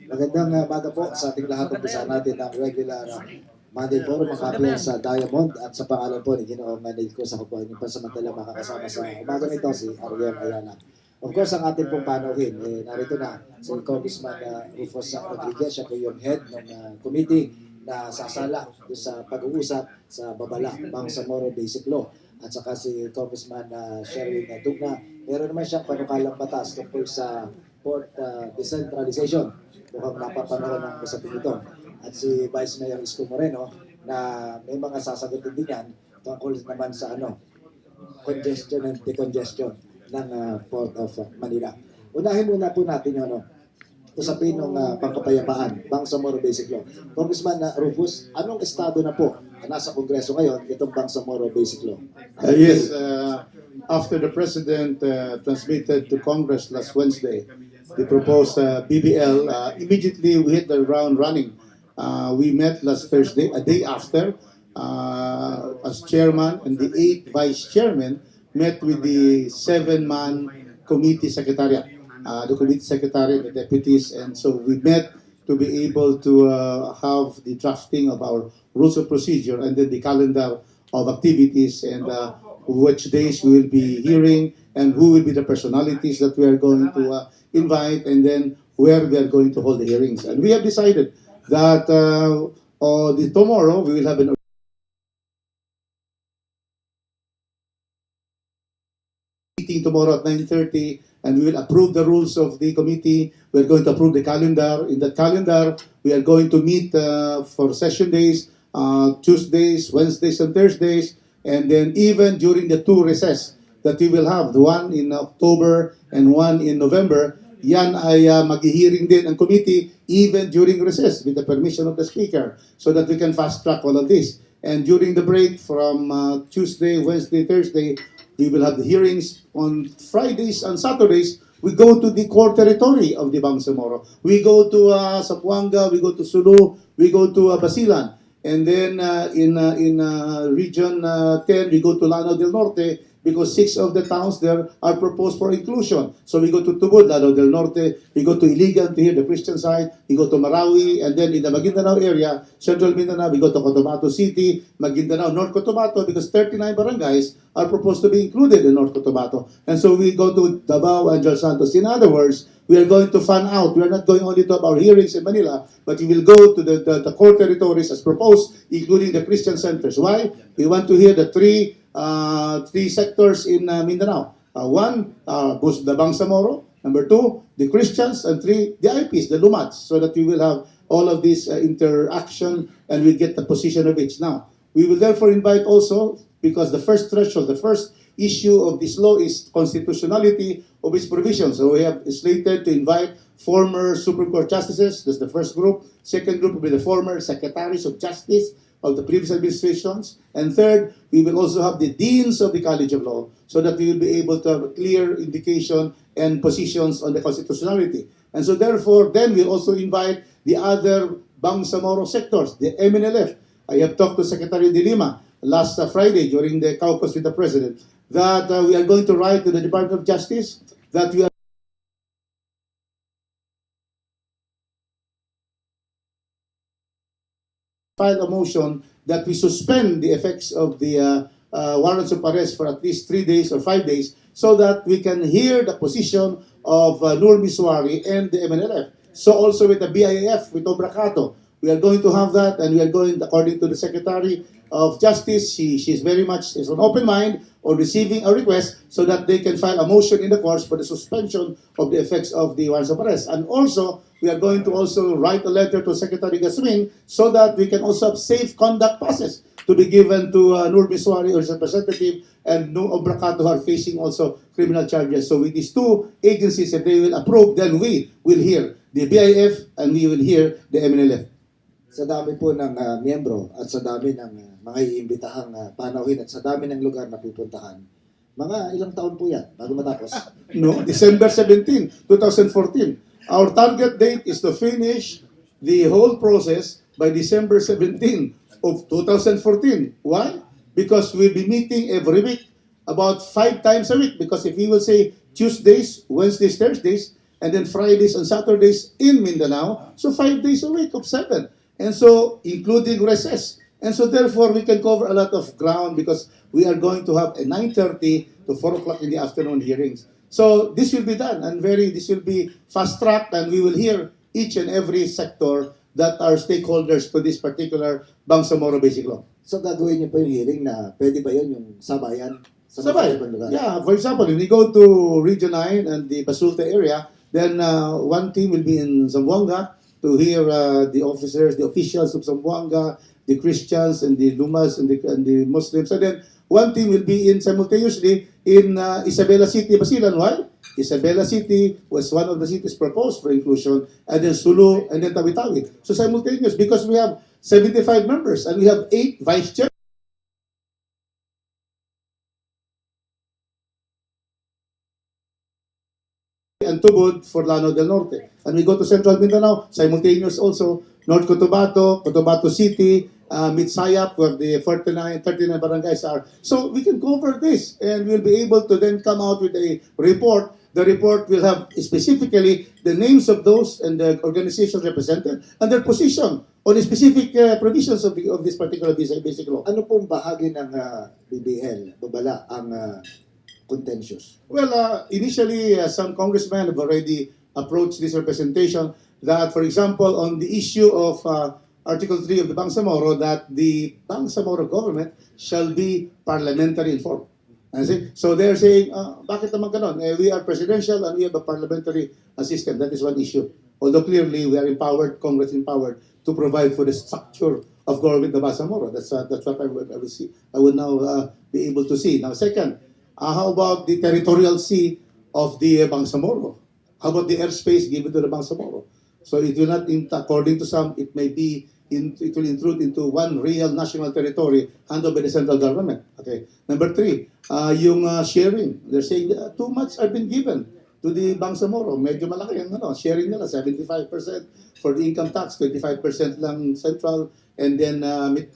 Magandang umaga po sa ating lahat. Umpisa natin ang regular Monday Forum, ang Kapihan sa Diamond at sa pangalan po ni Ginoong Isko sa kupuan yung pansamantala makakasama sa umaga nito si Ariel Ayala. Of course, ang ating pong panuhin, narito na si Congressman Rufus Rodriguez, siya po yung head ng committee na sasala sa pag-uusap sa babala Bangsamoro Basic Law. At saka si Congressman Sherwin Dugna, meron naman siyang panukalang batas tungkol sa port decentralization. Mukhang napapanahon ng usapin ito. At si Vice Mayor Isko Moreno na may mga sasagutin din yan tungkol naman sa congestion and decongestion ng Port of Manila. Unahin muna po natin yung usapin ng pangkapayapaan, Bangsamoro Basic Law. Congressman Rufus, anong estado na po nasa Kongreso ngayon itong Bangsamoro Basic Law? Yes, after the President transmitted to Congress last Wednesday the proposed BBL, immediately we hit the ground running. We met last Thursday, a day after, as chairman, and the 8 vice chairmen met with the 7-man committee secretariat, the committee secretary, the deputies, and so we met to be able to have the drafting of our rules of procedure and then the calendar of activities and which days we will be hearing and who will be the personalities that we are going to invite and then where we are going to hold the hearings. And we have decided that tomorrow we will have an meeting tomorrow at 9:30 and we will approve the rules of the committee. We are going to approve the calendar. In that calendar, we are going to meet for session days, Tuesdays, Wednesdays, and Thursdays, and then even during the 2 recess that we will have, the one in October and one in November, yan ay mag-hearing din ang committee even during recess with the permission of the Speaker so that we can fast-track all of this. And during the break from Tuesday, Wednesday, Thursday, we will have the hearings. On Fridays and Saturdays, we go to the core territory of the Bangsamoro. We go to Zamboanga, we go to Sulu, we go to Basilan. And then in Region 10, we go to Lanao del Norte, because 6 of the towns there are proposed for inclusion. So we go to Tubod, Lanao del Norte, we go to Iligan to hear the Christian side, we go to Marawi, and then in the Maguindanao area, Central Mindanao, we go to Cotabato City, Maguindanao, North Cotabato, because 39 barangays are proposed to be included in North Cotabato. And so we go to Davao and Los Santos. In other words, we are going to fan out. We are not going only to have our hearings in Manila, but we will go to the core territories as proposed, including the Christian centers. Why? We want to hear the three sectors in Mindanao. One, the Bangsamoro. Number 2, the Christians. And 3, the IPs, the Lumats, so that we will have all of this interaction and we get the position of each. Now, we will therefore invite also, because the first threshold, the first issue of this law is constitutionality of its provisions. So we have slated to invite former Supreme Court justices. That's the first group. Second group will be the former secretaries of justice of the previous administrations. And third, we will also have the deans of the College of Law so that we will be able to have a clear indication and positions on the constitutionality. And so therefore, then we'll also invite the other Bangsamoro sectors, the MNLF. I have talked to Secretary De Lima last Friday during the caucus with the President that we are going to write to the Department of Justice that we are file a motion that we suspend the effects of the warrants of arrest for at least 3 days or 5 days so that we can hear the position of Nur Miswari and the MNLF. So also with the BIAF, with Obracato, we are going to have that, and we are going, according to the Secretary of Justice, she's very much is an open mind on receiving a request so that they can file a motion in the courts for the suspension of the effects of the warrants of arrest. And also, we are going to also write a letter to Secretary Gasmin so that we can also have safe conduct process to be given to Nur Miswari or his representative and No Obracato are facing also criminal charges. So with these 2 agencies, if they will approve, then we will hear the BIF and we will hear the MNLF. Sa dami po ng miyembro at sa dami ng mga iimbitahang panauhin at sa dami ng lugar na pupuntahan, mga ilang taon po yan bago matapos? No, December 17, 2014. Our target date is to finish the whole process by December 17 of 2014. Why? Because we'll be meeting every week about 5 times a week, because if we will say Tuesdays, Wednesdays, Thursdays, and then Fridays and Saturdays in Mindanao, so 5 days a week of 7. And so, including recess. And so, therefore, we can cover a lot of ground because we are going to have a 9:30 to 4 o'clock in the afternoon hearings. So, this will be done, and this will be fast-tracked, and we will hear each and every sector that are stakeholders to this particular Bangsamoro Basic Law. So gagawin niyo pa yung hearing na pwede ba yun yung sabayan? Sa Sabay. mga lugar? Yeah, for example, if we go to Region 9 and the Basulta area, then one team will be in Zamboanga to hear the officers, the officials of Zamboanga, the Christians and the Lumas and the Muslims. And then one team will be in simultaneously in Isabela City, Basilan. Why? Isabela City was one of the cities proposed for inclusion, and then Sulu, and then Tawi-Tawi. So simultaneous, because we have 75 members and we have 8 vice chairs. And Tubod for Lano del Norte. And we go to Central Mindanao, simultaneous also, North Cotabato, Cotabato City, Mitsayap, where the 39 barangays are. So we can cover this, and we'll be able to then come out with a report. The report will have specifically the names of those and the organizations represented and their position on the specific provisions of this particular basic law. Ano pong bahagi ng BBL, babala, ang contentious? Well, initially, some congressmen have already approached this representation that, for example, on the issue of Article 3 of the Bangsamoro, that the Bangsamoro government shall be parliamentary informed. So they're saying, bakit naman ganon? We are presidential and we have a parliamentary system. That is one issue. Although clearly we are empowered, Congress empowered, to provide for the structure of government of Bangsamoro. That's what I will see. I will now be able to see. Now, second, how about the territorial sea of the Bangsamoro? How about the airspace given to the Bangsamoro? So it will not, according to some, it may be, it will intrude into one real national territory handled by the central government. Okay. Number 3, yung sharing. They're saying too much have been given to the Bangsamoro. Medyo malaki yung sharing nila, 75% for the income tax, 25% lang central, and then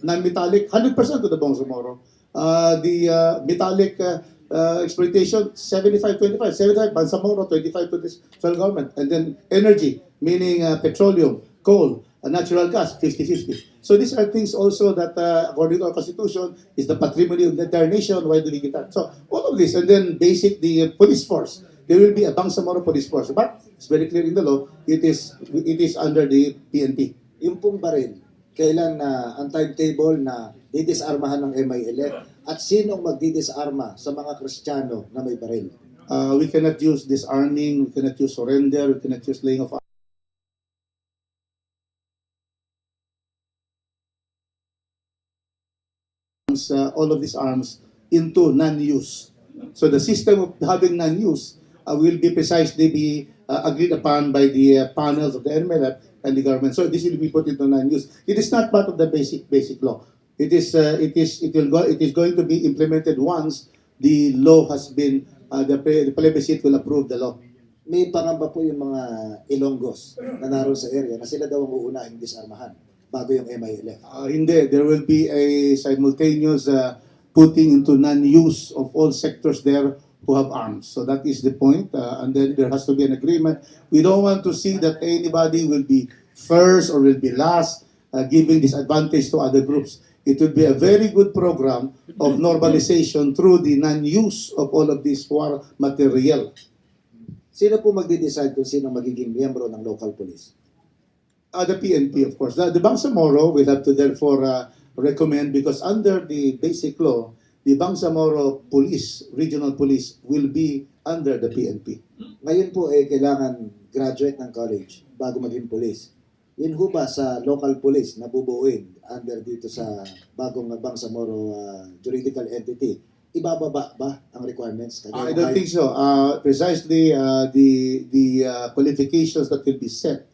non-metallic, 100% to the Bangsamoro. The metallic exploitation, 75-25, 75 Bangsamoro, 25 to the central government. And then energy, meaning petroleum, coal, natural gas, 50-50. So these are things also that, according to our constitution, is the patrimony of the entire nation. Why do we get that? So all of this, and then basic, the police force. There will be a Bangsamoro police force. But it's very clear in the law, it is under the PNP. Yung pong baril, kailan ang timetable na didisarmahan ng MILF at sinong magdidisarma sa mga Kristiyano na may baril? We cannot use disarming, we cannot use surrender, we cannot use laying of all of these arms into non-use. So the system of having non-use will be precisely agreed upon by the panels of the NMLF and the government. So this will be put into non-use. It is not part of the basic law. It is going to be implemented once the law has been the plebiscite will approve the law. May pangamba po yung mga Ilonggos na naroon sa area na sila daw ang uunahing disarmahan bago yung MILF. Hindi, there will be a simultaneous putting into non-use of all sectors there who have arms. So that is the point, and then there has to be an agreement. We don't want to see that anybody will be first or will be last, giving disadvantage to other groups. It will be a very good program of normalization through the non-use of all of this war material. Sino po magde-decide kung sino magiging miyembro ng local police? The PNP, of course. The Bangsamoro will have to therefore recommend, because under the basic law, the Bangsamoro Police, Regional Police, will be under the PNP. Ngayon po kailangan graduate ng college bago maging police. Yun ho ba sa local police na bubuuin under dito sa bagong Bangsamoro juridical entity? Ibababa ba ang requirements? I don't think so. Precisely the qualifications that will be set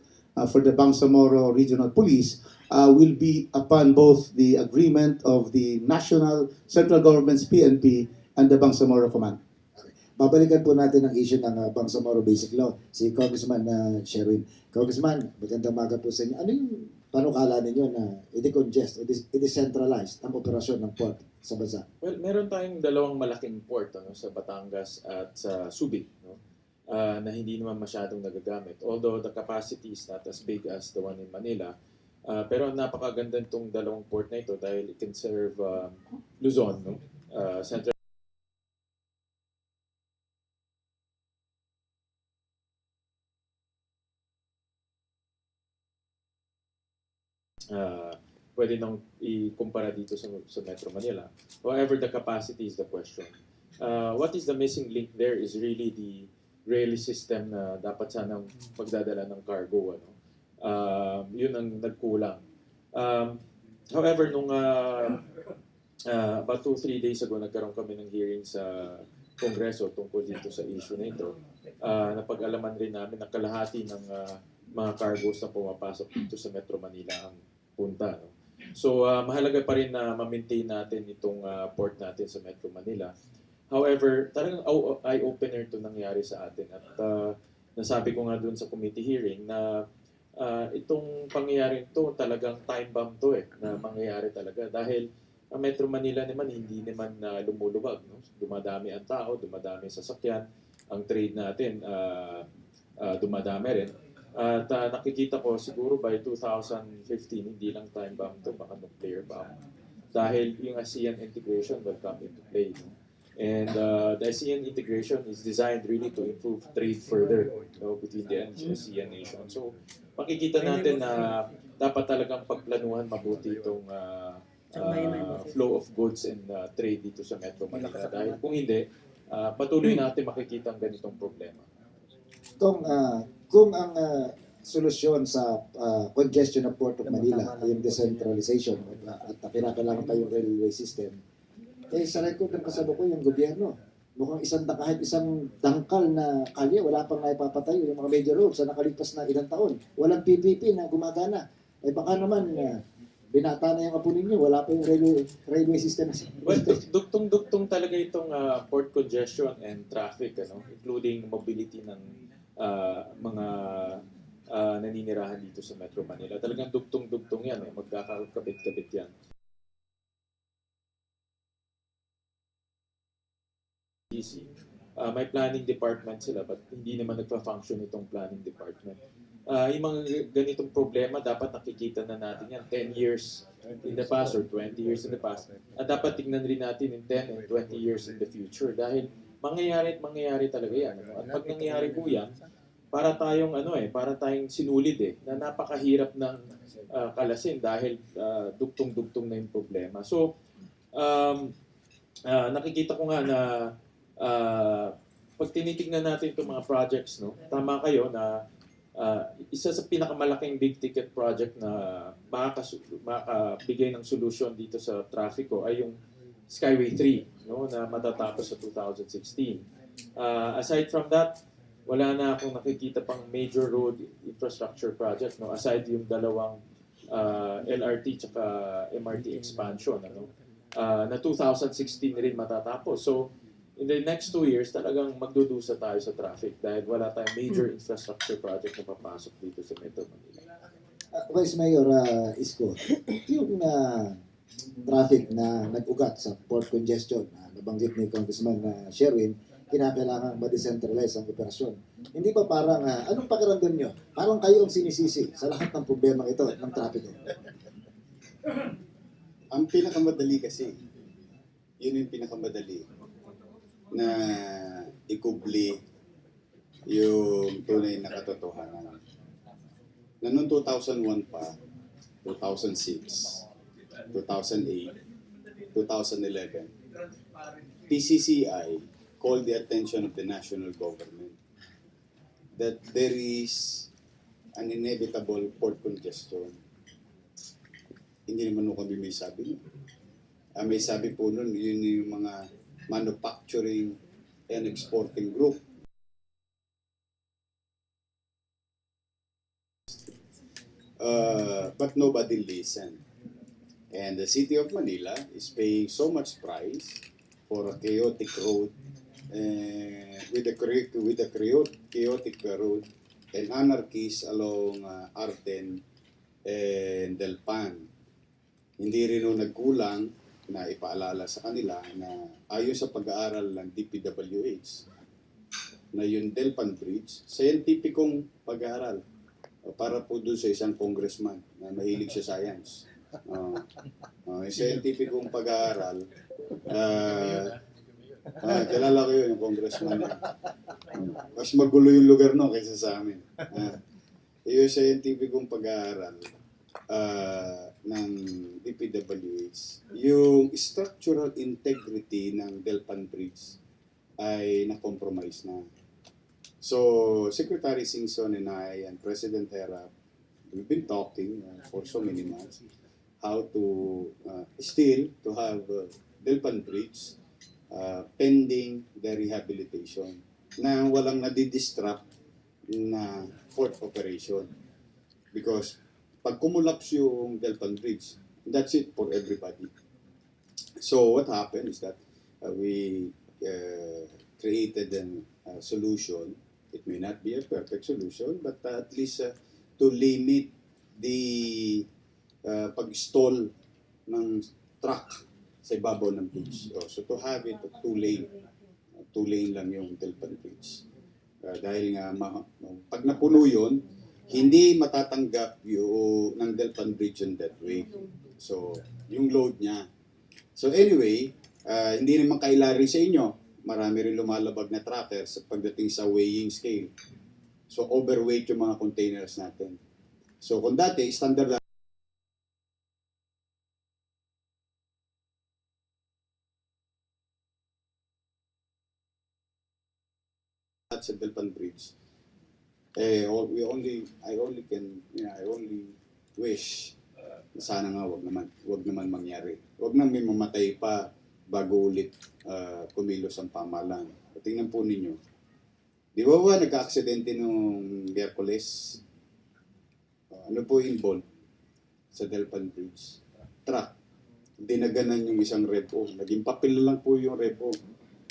for the Bangsamoro Regional Police will be upon both the agreement of the national central government's PNP and the Bangsamoro Command. Okay. Babalikan po natin ang issue ng Bangsamoro Basic Law. Si Congressman Sherwin. Congressman, magandang umaga po sa inyo. Ano yung paano kala ninyo na i-decongest o i-decentralize ang operasyon ng port sa bansa? Well, meron tayong dalawang malaking port sa Batangas at sa Subic, na hindi naman masyadong nagagamit. Although the capacity is not as big as the one in Manila, pero napakaganda itong dalawang port na ito dahil it can serve Luzon, Central. Pwede nang ikumpara dito sa Metro Manila. However, the capacity is the question. What is the missing link there is really the rail system na dapat sanang magdadala ng cargo. Yun ang nagkulang. However, nung about 2-3 days ago, nagkaroon kami ng hearing sa Kongreso tungkol dito sa issue na ito. Napag-alaman rin namin na kalahati ng mga cargos na pumapasok dito sa Metro Manila ang punta. So, mahalaga pa rin na ma-maintain natin itong port natin sa Metro Manila. However, talagang eye-opener ito nangyari sa atin. At nasabi ko nga doon sa committee hearing na itong pangyayari ito talagang time bomb to na mangyayari talaga. Dahil ang Metro Manila naman hindi naman lumulubag. Dumadami ang tao, dumadami ang sasakyan. Ang trade natin dumadami rin. At nakikita ko siguro by 2015, hindi lang time bomb to, baka nuclear bomb. Dahil yung ASEAN integration will come into play. And the ASEAN integration is designed really to improve trade further between the ASEAN nations. So makikita natin na dapat talagang pagplanuhan mabuti itong flow of goods and trade dito sa Metro Manila. Dahil kung hindi, patuloy natin makikita ang ganitong problema. Kung ang solusyon sa congestion ng Port of Manila ay yung decentralization at pinakailangan pa yung railway system, sa record ng kasalukuyan yung gobyerno, mukhang kahit isang dangkal na kalye, wala pang naipapatayo yung mga major roads sa nakalipas na ilang taon. Walang PPP na gumagana. Baka naman binata na yung apo ninyo, wala pa yung railway system. Well, duktong talaga itong port congestion and traffic, including mobility ng mga naninirahan dito sa Metro Manila. Talagang dugtong yan. Magkakabit-kabit yan. May planning department sila but hindi naman nagpa-function itong planning department. Yung mga ganitong problema, dapat nakikita na natin yan 10 years in the past or 20 years in the past. At dapat tignan rin natin in 10 and 20 years in the future dahil mangyayari talaga yan. At pag nangyayari po yan, para tayong sinulid na napakahirap ng kalasin dahil dugtong-dugtong na yung problema. So, nakikita ko nga na pag tinitignan natin itong mga projects, tama kayo na isa sa pinakamalaking big ticket project na makabigay ng solusyon dito sa trafiko ay yung Skyway 3 na matatapos sa 2016. Aside from that, wala na akong nakikita pang major road infrastructure project aside yung dalawang LRT tsaka MRT expansion na 2016 rin matatapos. So in the next 2 years talagang magdudusa tayo sa traffic dahil wala tayong major infrastructure project na papasok dito sa Metro Manila. Vice Mayor Isko, yung traffic na nag-ugat sa port congestion, nabanggit ni Congressman Sherwin, kinakailangan ma-decentralize ang operasyon. Hindi ba parang, anong pakiramdam nyo? Parang kayo ang sinisisi sa lahat ng problema ito, ng traffic. Ang pinakamadali kasi, yun yung pinakamadali na ikubli yung tunay na katotohanan. Na noong 2001 pa, 2006, 2008, 2011, PCCI called the attention of the national government that there is an inevitable port congestion. Hindi naman kami may sabi. May sabi po nun, yun yung mga manufacturing and exporting group. But nobody listened. And the city of Manila is paying so much price for a chaotic road, with a chaotic road and anarchies along R10 and Delpan. Hindi rin nung nagkulang na ipaalala sa kanila na ayon sa pag-aaral ng DPWH na yung Delpan Bridge, scientificong pag-aaral para po doon sa isang congressman na mahilig sa science. Yung scientificong pag-aaral, kilala ko yun, yung congressman. Mas magulo yung lugar no kaysa sa amin. Yung scientificong pag-aaral ng DPWH, yung structural integrity ng Delpan Bridge ay na-compromise na. So, Secretary Singson and I and President Hera, we've been talking for so many months how to still to have Delpan Bridge pending the rehabilitation na walang nadidistract na port operation. Because pag kumulaps yung Delpan Bridge, that's it for everybody. So what happened is that we created a solution. It may not be a perfect solution, but at least to limit the pag-stall ng truck sa ibabaw ng bridge. So to have it two lane lang yung Delpan Bridge. Dahil nga pag napuno yun, hindi matatanggap yung ng Delpan Bridge on that way. So yung load niya. So anyway, hindi naman kailari sa inyo. Marami rin lumalabag na tracker sa pagdating sa weighing scale. So overweight yung mga containers natin. So kung dati, standard lang sa Delpan Bridge, I only wish na sana nga wag naman mangyari. Wag nang may mamatay pa bago ulit kumilos ang pamahalaan. Tingnan po ninyo. Di ba nagka-aksidente nung Miyerkules? Ano po involved sa Delpan Bridge? Truck. Dinaganan yung isang repo. Naging papel lang po yung repo.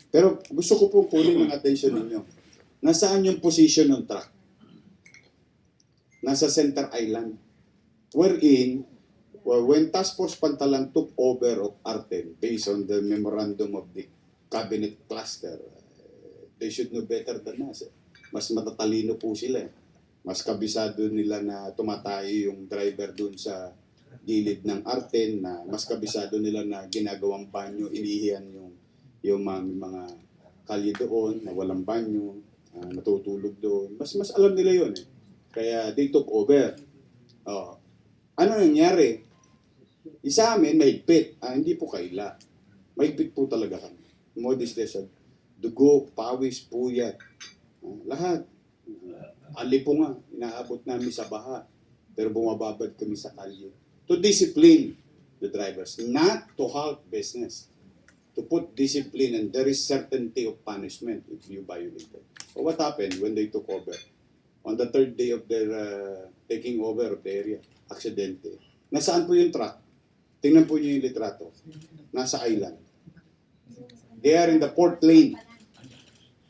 Pero gusto ko po kunin ang attention ninyo. Nasaan yung position ng truck? Nasa Center Island. Wherein, when Task Force Pantalan took over of Arten, based on the memorandum of the cabinet cluster, they should know better than us. Mas matatalino po sila. Mas kabisado nila na tumatayo yung driver dun sa gilid ng Arten, na mas kabisado nila na ginagawang banyo, inihiyan yung mga kalye doon na walang banyo, natutulog doon. Mas alam nila yun eh. Kaya they took over. Ano nangyari? Isa amin, mahigpit. Hindi po kaila. Mahigpit po talaga kami. Modest lesson. Dugo, pawis, puyat. Lahat. Ali po nga. Inaabot namin sa baha. Pero bumababad kami sa kalye. To discipline the drivers. Not to halt business. To put discipline, and there is certainty of punishment if you violate it. So what happened when they took over? On the third day of their taking over of the area, aksidente. Nasaan po yung truck? Tingnan po niyo yung litrato. Nasa island. They are in the port lane.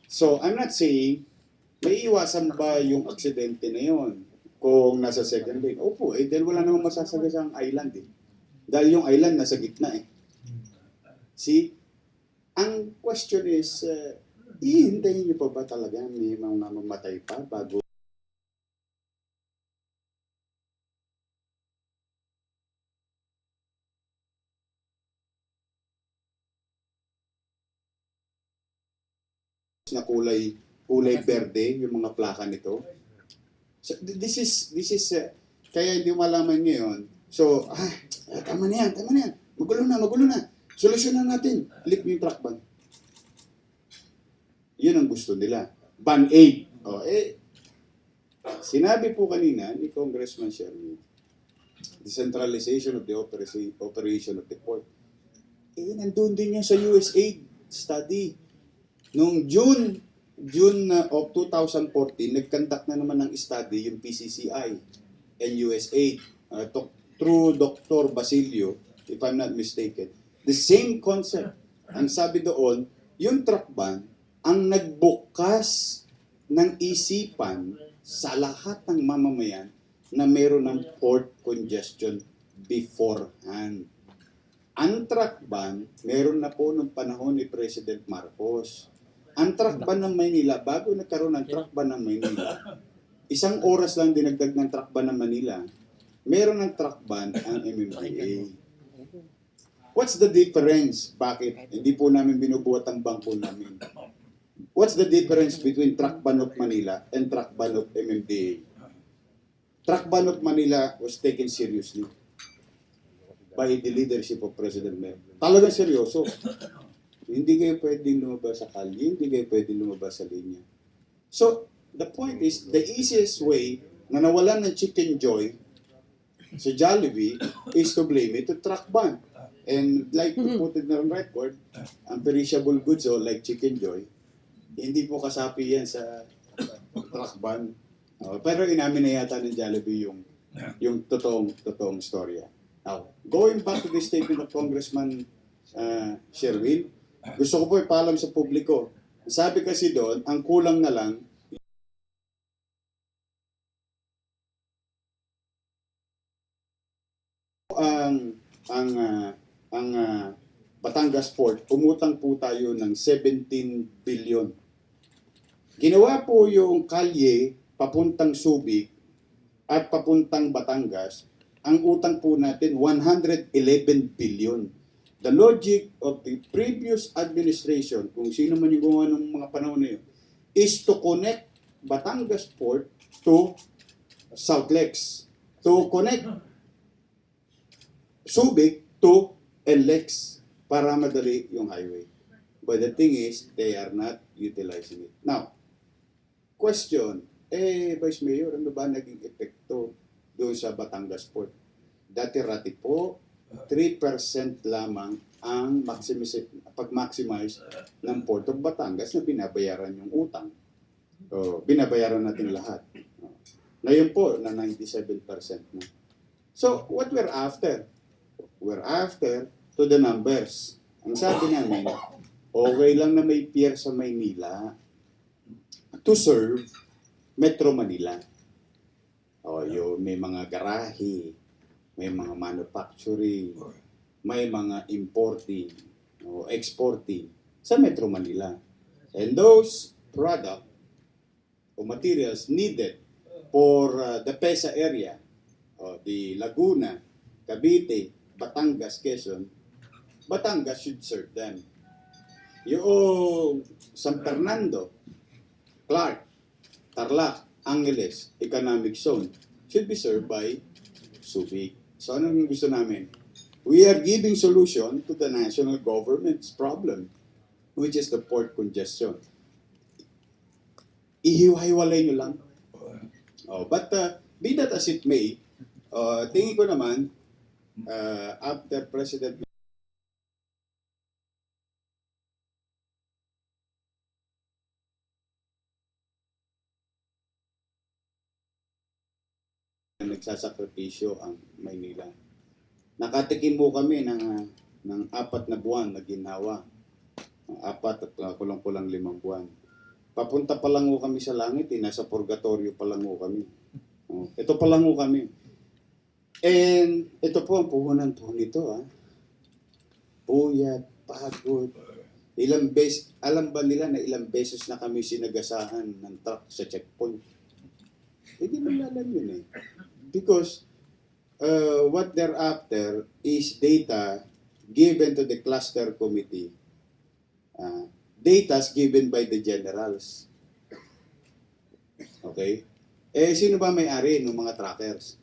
So I'm not saying, may iwasan ba yung aksidente na yon kung nasa second lane? Opo, dahil wala namang masasagasang island eh. Dahil yung island nasa gitna eh. See? Ang question is, ihintayin niyo pa ba talaga may mga mamamatay pa bago na kulay berde yung mga plaka nito? So, this is kaya hindi malaman ngayon. So, tama na yan. Magulo na. Solusyonan natin. Flip yung truck ban. Yun ang gusto nila. Ban-aid. Sinabi po kanina ni Congressman Sherman, decentralization of the operation of the port. Nandun din yan sa USAID study. Noong June of 2014, nag-conduct na naman ng study yung PCCI and USAID through Dr. Basilio, if I'm not mistaken. The same concept. Ang sabi doon, yung truck ban ang nagbukas ng isipan sa lahat ng mamamayan na meron ng port congestion beforehand. Ang truck ban, meron na po nung panahon ni President Marcos. Ang truck ban ng Maynila, bago nagkaroon ng truck ban ng Maynila, 1 oras lang dinagdag ng truck ban ng Manila, meron ng truck ban ang MMDA. What's the difference? Bakit? Hindi po namin binubuhat ang bangko namin. What's the difference between truck ban of Manila and truck ban of MMDA? Truck ban of Manila was taken seriously by the leadership of President Mayor. Talagang seryoso. Hindi kayo pwedeng lumabas sa kalye, hindi kayo pwedeng lumabas sa linya. So, the point is, the easiest way na nawalan ng chicken joy sa Jollibee is to blame it to truck ban. And like to put it on record, ang perishable goods like chicken joy, hindi po kasapi yan sa truck ban. Pero inamin na yata ng Jollibee yung totoong storya. Now, going back to the statement of Congressman Sherwin, gusto ko po ipaalam sa publiko. Sabi kasi doon, ang kulang na lang ang Batangas Port, umutang po tayo ng 17 billion. Ginawa po yung kalye papuntang Subic at papuntang Batangas, ang utang po natin 111 billion. The logic of the previous administration, kung sino man yung gumawa ng mga panahon na yun, is to connect Batangas Port to South Lakes, to connect Subic to NLEX para madali yung highway. But the thing is, they are not utilizing it. Now, question, Vice Mayor, ano ba naging epekto doon sa Batangas Port? Dati-rati po, 3% lamang ang pag-maximize ng Port of Batangas na binabayaran yung utang. So, binabayaran natin lahat. Ngayon po, na 97% na. So, what we're after? We're after to the numbers. Ang sabi namin, okay lang na may pier sa Maynila to serve Metro Manila. Yung may mga garahe, may mga manufacturing, may mga importing o exporting sa Metro Manila. And those product o materials needed for the PESA area, the Laguna, Cavite, Batangas, Quezon, Batangas should serve them. Yung San Fernando, Clark, Tarlac, Angeles, Economic Zone should be served by Subic. So ano yung gusto namin? We are giving solution to the national government's problem, which is the port congestion. Ihiwa-hiwalay nyo lang. But be that as it may, tingin ko naman, after President nagsasakripisyo ang Maynila. Nakatikim mo kami ng 4 na buwan na ginhawa. 4 at kulang-kulang 5 buwan. Papunta pa lang kami sa langit, nasa purgatorio pa lang kami. Ito pa lang kami. And ito po ang puhunan po nito. Puyat, pagod. Alam ba nila na ilang beses na kami sinagasahan ng truck sa checkpoint? Hindi man alam yun Because what they're after is data given to the cluster committee. Data given by the generals. Okay? Sino ba may-ari ng mga trackers?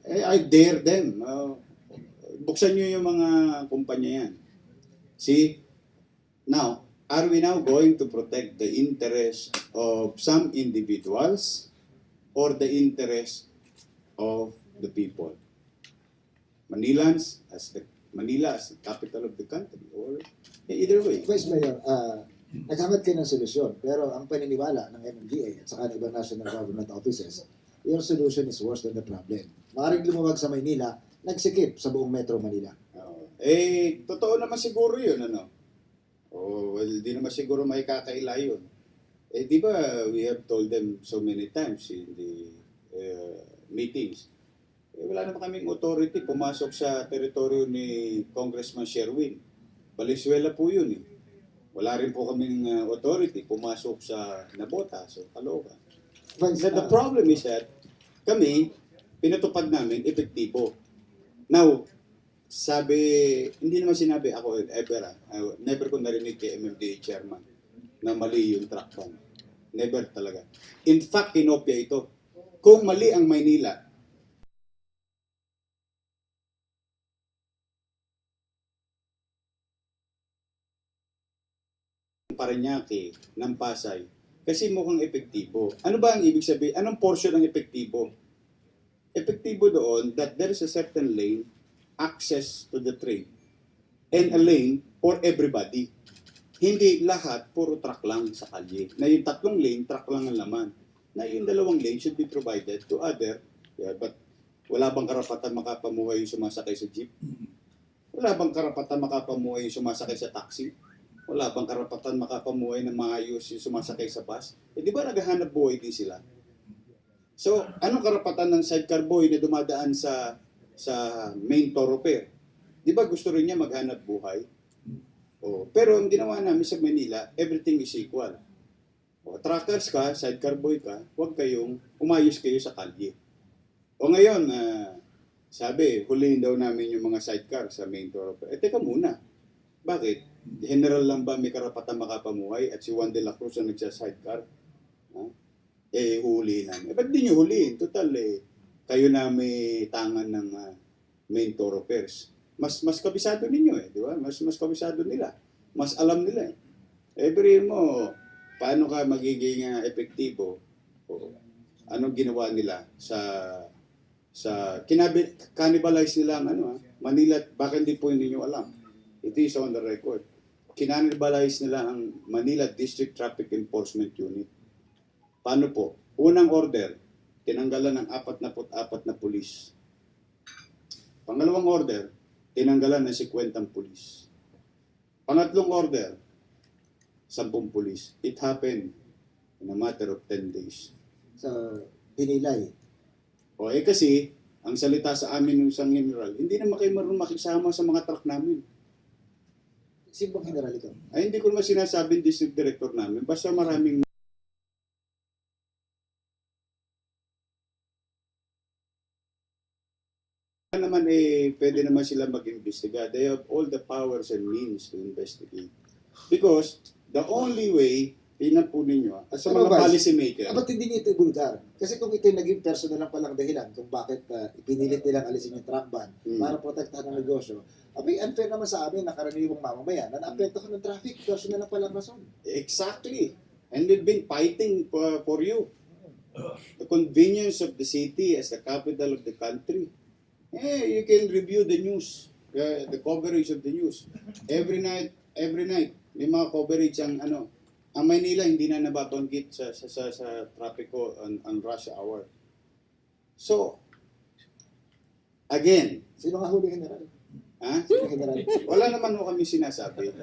I dare them. Buksan nyo yung mga kumpanya yan. See? Now, are we now going to protect the interest of some individuals or the interest of the people? Manila as the capital of the country, or either way. Vice Mayor, naghahanap kayo ng solusyon, pero ang paniniwala ng MMDA at saka ng ibang national government offices, your solution is worse than the problem. Maaaring lumuwag sa Maynila, nagsikip sa buong Metro Manila. Totoo naman siguro yun, di naman siguro may kakaila yun. Di ba, we have told them so many times in the meetings. Wala naman kaming authority pumasok sa teritoryo ni Congressman Sherwin. Valenzuela po yun eh. Wala rin po kaming authority pumasok sa Nabotas o Caloocan. The problem is that kami, pinatupad namin epektibo. Now, hindi naman sinabi ako never ko narinig kay MMDA chairman na mali yung track ban. Never talaga. In fact, kinopya ito. Kung mali ang Maynila, Parañaque, ng Pasay, kasi mukhang epektibo. Ano ba ang ibig sabihin? Anong portion ng epektibo? Epektibo doon that there is a certain lane, access to the train, and a lane for everybody. Hindi lahat, puro truck lang sa kalye. Na yung 3 lane, truck lang ang laman. Na yung 2 lane should be provided to other, but wala bang karapatan makapamuhay yung sumasakay sa jeep? Wala bang karapatan makapamuhay yung sumasakay sa taxi? Wala bang karapatan makapamuhay ng maayos yung sumasakay sa bus? Di ba naghahanap buhay din sila? So, anong karapatan ng sidecar boy na dumadaan sa main thoroughfare? Di ba gusto rin niya maghanap buhay? Pero ang ginawa namin sa Manila, everything is equal. Truckers ka, sidecar boy ka, huwag kayong umayos kayo sa kalye. Ngayon, sabi, huliin daw namin yung mga sidecar sa main thoroughfare. Teka muna. Bakit? General lang ba may karapatan makapamuhay at si Juan de la Cruz ang nagsa-sidecar? Huli namin. Ba't di nyo huliin? Total, kayo na may tangan ng main thoroughfares. Mas kabisado ninyo di ba? Mas kabisado nila. Mas alam nila Every mo, paano ka magiging epektibo? Anong ginawa nila sa cannibalize nila ang Manila, baka hindi po ninyo alam. It is on the record. Kinanibalize nila ang Manila District Traffic Enforcement Unit. Paano po? Unang order, tinanggalan ng 44 na pulis. Pangalawang order, tinanggalan ng 50 pulis. Pangatlong order, 10 pulis. It happened in a matter of 10 days. So, pinilay. Kasi, ang salita sa amin ng isang general, hindi naman kayo marunong makisama sa mga truck namin. Sino bang general ito? Hindi ko naman sinasabing district director namin. Basta maraming naman pwede naman sila mag-investiga. They have all the powers and means to investigate. Because the only way, tingnan po ninyo, sa mga policy maker. Ba't hindi niyo ito ibulgar? Kasi kung ito yung naging personal lang palang dahilan kung bakit ipinilit nilang alisin yung truck ban para protektahan ang negosyo, unfair naman sa amin na karaniwang mamamayan na naapektuhan ng traffic, personal lang palang rason. Exactly. And we've been fighting for you. The convenience of the city as the capital of the country. You can review the news, the coverage of the news. Every night, may mga coverage ang Maynila hindi na nababanggit sa traffic ko on rush hour. So, again, Sino nga huli general? Sino general? Wala naman ho kami sinasabi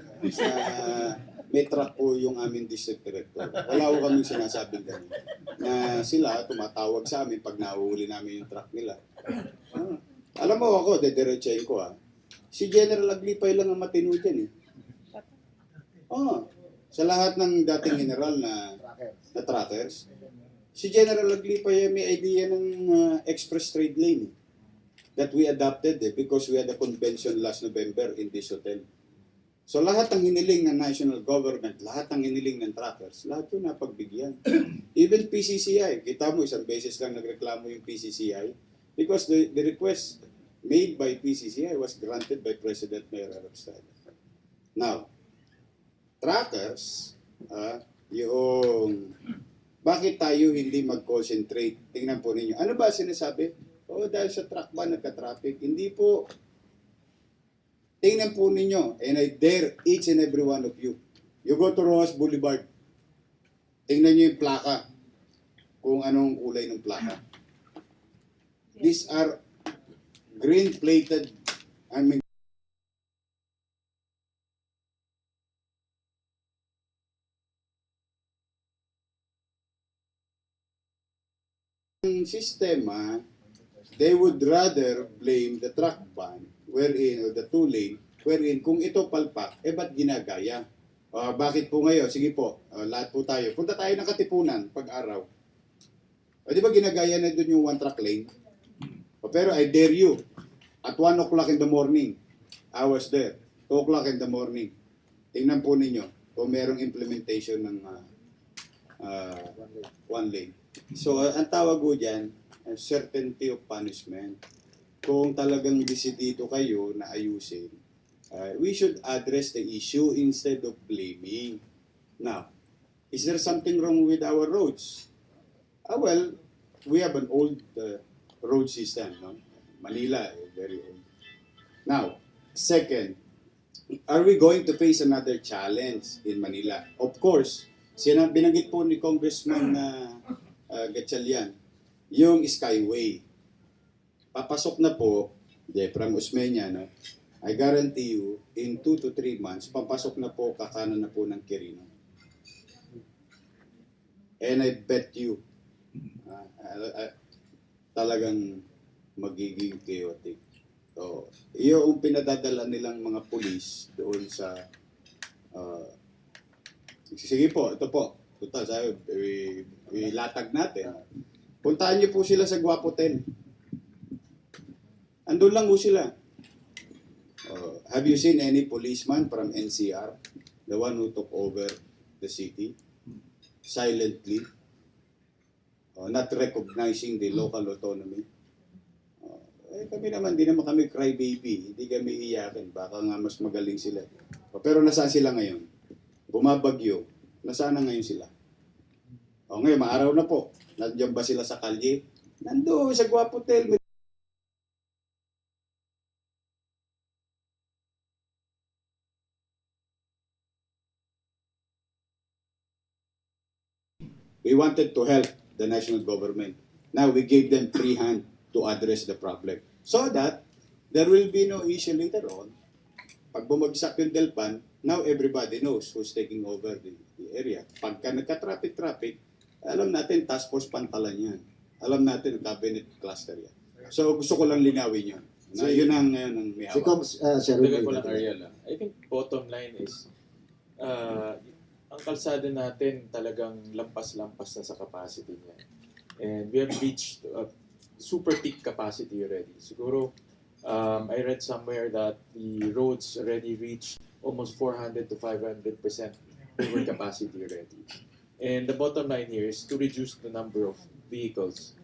may truck po yung aming district director. Wala ho kami sinasabing ganun. Na sila tumatawag sa amin pag nahuhuli namin yung truck nila. Alam mo ako, dediretsahin ko si General Aglipay lang ang matino dyan sa lahat ng dating general na trackers, si General Aglipay may idea ng express trade lane that we adopted because we had a convention last November in this hotel. So lahat ng hiniling ng national government, lahat ng hiniling ng trackers, lahat yun napagbigyan. Even PCCI, kita mo isang beses lang nagreklamo yung PCCI because the request made by PCCI was granted by President Mayor Isko. Now, trackers, bakit tayo hindi mag-concentrate? Tingnan po ninyo. Ano ba sinasabi? Dahil sa truck ba nagka-traffic? Hindi po. Tingnan po ninyo. And I dare each and every one of you. You go to Rojas Boulevard. Tingnan nyo yung plaka. Kung anong kulay ng plaka. These are green-plated, Ang sistema, they would rather blame the truck ban wherein, or the two lane, wherein kung ito palpak, ba't ginagaya? Bakit po ngayon? Sige po, lahat po tayo. Punta tayo ng Katipunan pag-araw. Di ba ginagaya na doon yung one truck lane? Pero I dare you, at 1 o'clock in the morning, I was there. 2 o'clock in the morning. Tingnan po ninyo kung merong implementation ng one lane. So, ang tawag ko dyan, certainty of punishment. Kung talagang desidido kayo na ayusin, we should address the issue instead of blaming. Now, is there something wrong with our roads? Well, we have an old road system. No? Manila, very old. Now, second, are we going to face another challenge in Manila? Of course, binanggit po ni Congressman Gatchalian, yung Skyway. Papasok na po, from Osmeña, no? I guarantee you, in 2 to 3 months, papasok na po, kakanan na po ng Quirino. And I bet you, talagang magiging chaotic. So, yung pinadadala nilang mga pulis doon sa sige po, ito po. Total, sabi, ilatag natin. Puntahan niyo po sila sa Guapotel. Andun lang po sila. Have you seen any policeman from NCR? The one who took over the city? Silently? Not recognizing the local autonomy? Kami naman, di naman kami crybaby. Hindi kami iyakin. Baka nga mas magaling sila. Pero nasaan sila ngayon? Bumabagyo. Nasaan na ngayon sila? Ngayon, maaraw na po. Nandiyan ba sila sa kalye? Nando, sa Guapotel. We wanted to help the national government. Now, we gave them free hand to address the problem. So that there will be no issue later on. Pag bumagsak yung Delpan, now everybody knows who's taking over the area. Pagka nagka-traffic, alam natin, task force pantalan yan. Alam natin, cabinet cluster yan. So, gusto ko lang linawin yun. Na yun ang may hawak. Dagdag ko lang, Ariel. I think bottom line is, ang kalsada natin talagang lampas-lampas na sa capacity niya. And we have reached super peak capacity already. Siguro, I read somewhere that the roads already reached almost 400 to 500% over capacity already. And the bottom line here is to reduce the number of vehicles